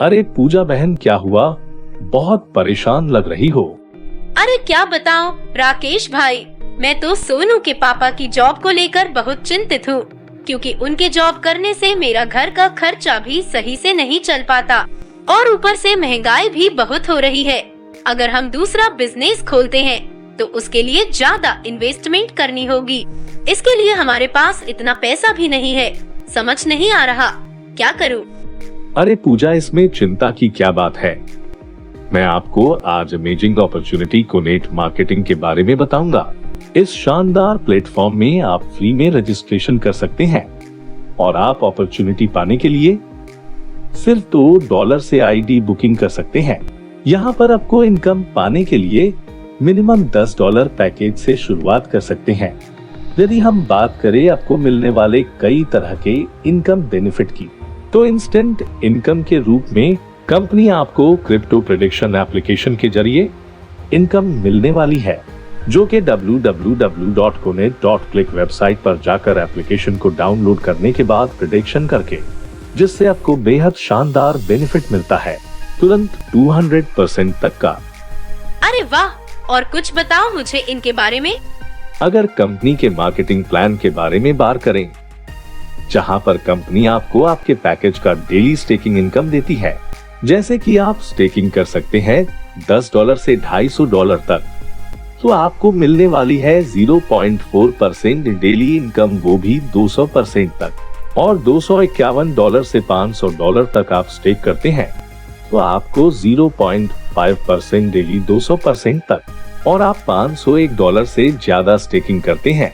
अरे पूजा बहन, क्या हुआ? बहुत परेशान लग रही हो। अरे क्या बताऊं राकेश भाई, मैं तो सोनू के पापा की जॉब को लेकर बहुत चिंतित हूँ, क्योंकि उनके जॉब करने से मेरा घर का खर्चा भी सही से नहीं चल पाता और ऊपर से महंगाई भी बहुत हो रही है। अगर हम दूसरा बिजनेस खोलते हैं तो उसके लिए ज्यादा इन्वेस्टमेंट करनी होगी। इसके लिए हमारे पास इतना पैसा भी नहीं है। समझ नहीं आ रहा क्या करूं? अरे पूजा, इसमें चिंता की क्या बात है। मैं आपको आज अमेजिंग अपॉर्चुनिटी कोनेट मार्केटिंग के बारे में बताऊंगा। इस शानदार प्लेटफॉर्म में आप फ्री में रजिस्ट्रेशन कर सकते हैं और आप अपॉर्चुनिटी पाने के लिए सिर्फ $2 से आईडी बुकिंग कर सकते हैं। यहाँ पर आपको इनकम पाने के लिए मिनिमम $10 पैकेज से शुरुआत कर सकते हैं। यदि हम बात करें आपको मिलने वाले कई तरह के इनकम बेनिफिट की, तो इंस्टेंट इनकम के रूप में कंपनी आपको क्रिप्टो प्रेडिक्शन एप्लीकेशन के जरिए इनकम मिलने वाली है, जो कि www.conet.click वेबसाइट पर जाकर एप्लीकेशन को डाउनलोड करने के बाद प्रेडिक्शन करके, जिससे आपको बेहद शानदार बेनिफिट मिलता है, तुरंत 200% तक का। अरे वाह, और कुछ बताओ मुझे इनके बारे में। अगर कंपनी के मार्केटिंग प्लान के बारे में बात करें, जहां पर कंपनी आपको आपके पैकेज का डेली स्टेकिंग इनकम देती है, जैसे कि आप स्टेकिंग कर सकते हैं $10 से $250 तक, तो आपको मिलने वाली है 0.4% डेली इनकम, वो भी 200% तक। और $251 से $500 तक आप स्टेक करते हैं तो आपको 0.5% डेली 200% तक, और आप $501 से ज्यादा स्टेकिंग करते हैं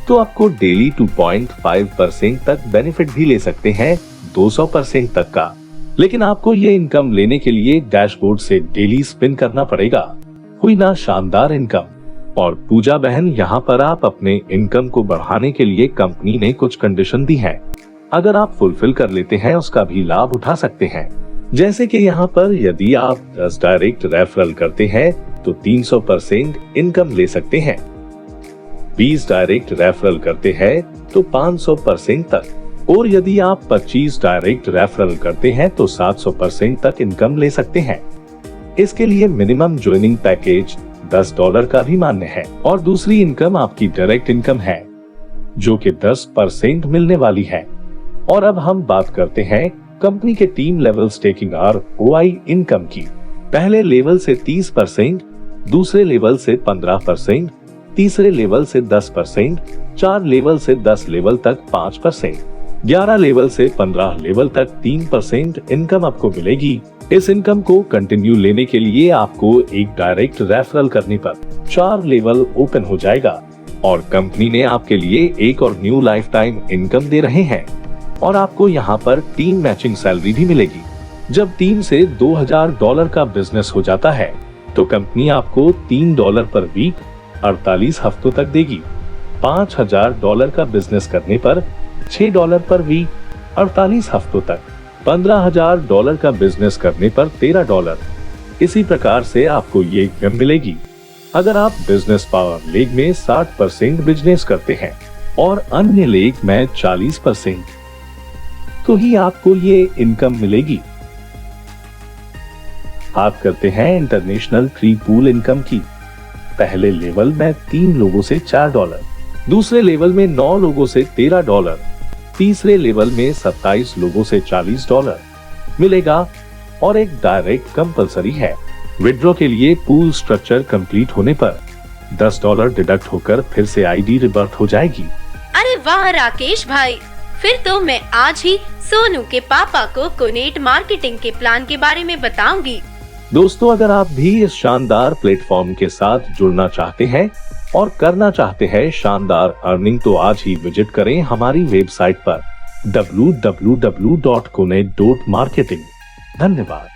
तो आपको डेली 2.5% तक बेनिफिट भी ले सकते हैं 200% तक का। लेकिन आपको ये इनकम लेने के लिए डैशबोर्ड से डेली स्पिन करना पड़ेगा। हुई ना शानदार इनकम। और पूजा बहन, यहाँ पर आप अपने इनकम को बढ़ाने के लिए कंपनी ने कुछ कंडीशन दी है। अगर आप फुलफिल कर लेते हैं उसका भी लाभ उठा सकते हैं। जैसे कि यहाँ पर यदि आप 10 डायरेक्ट रेफरल करते हैं तो 300% इनकम ले सकते हैं। 20 डायरेक्ट रेफरल करते हैं तो 500% तक, और यदि आप 25 डायरेक्ट रेफरल करते हैं तो 700% तक इनकम ले सकते हैं। इसके लिए मिनिमम ज्वाइनिंग पैकेज $10 का भी मान्य है। और दूसरी इनकम आपकी डायरेक्ट इनकम है, जो कि 10% मिलने वाली है। और अब हम बात करते हैं कंपनी के team level staking ROI income की। पहले लेवल से 30%, दूसरे लेवल से 15%, तीसरे लेवल से 10%, 4 लेवल से 10 लेवल तक 5%, 11 लेवल से 15 लेवल तक 3% इनकम आपको मिलेगी। इस इनकम को कंटिन्यू लेने के लिए आपको एक डायरेक्ट रेफरल करने पर 4 लेवल ओपन हो जाएगा, और कंपनी ने आपके लिए एक और न्यू लाइफ टाइम इनकम दे रहे हैं। और आपको यहाँ पर टीम मैचिंग सैलरी भी मिलेगी। जब टीम से $2000 का बिजनेस हो जाता है तो कंपनी आपको $3 पर वीक 48 हफ्तों तक देगी। $5000 का बिजनेस करने पर $6 पर वीक 48 हफ्तों तक, $15000 का बिजनेस करने पर $13। इसी प्रकार से आपको ये इनकम मिलेगी। अगर आप बिजनेस पावर लेग में 60% बिजनेस करते हैं और अन्य लेग में 40%, तो ही आपको ये इनकम मिलेगी। बात करते हैं इंटरनेशनल फ्री पूल इनकम की। पहले लेवल में 3 लोगों से $4, दूसरे लेवल में 9 लोगों से $13, तीसरे लेवल में 27 लोगों से $40 मिलेगा, और एक डायरेक्ट कंपलसरी है। विड्रॉ के लिए पूल स्ट्रक्चर कंप्लीट होने पर $10 डिडक्ट होकर फिर से आईडी रिबर्थ हो जाएगी। अरे वाह राकेश भाई, फिर तो मैं आज ही सोनू के पापा को कोनेट मार्केटिंग के प्लान के बारे में बताऊंगी। दोस्तों, अगर आप भी इस शानदार प्लेटफॉर्म के साथ जुड़ना चाहते हैं और करना चाहते हैं शानदार अर्निंग, तो आज ही विजिट करें हमारी वेबसाइट पर www.conet.marketing। धन्यवाद।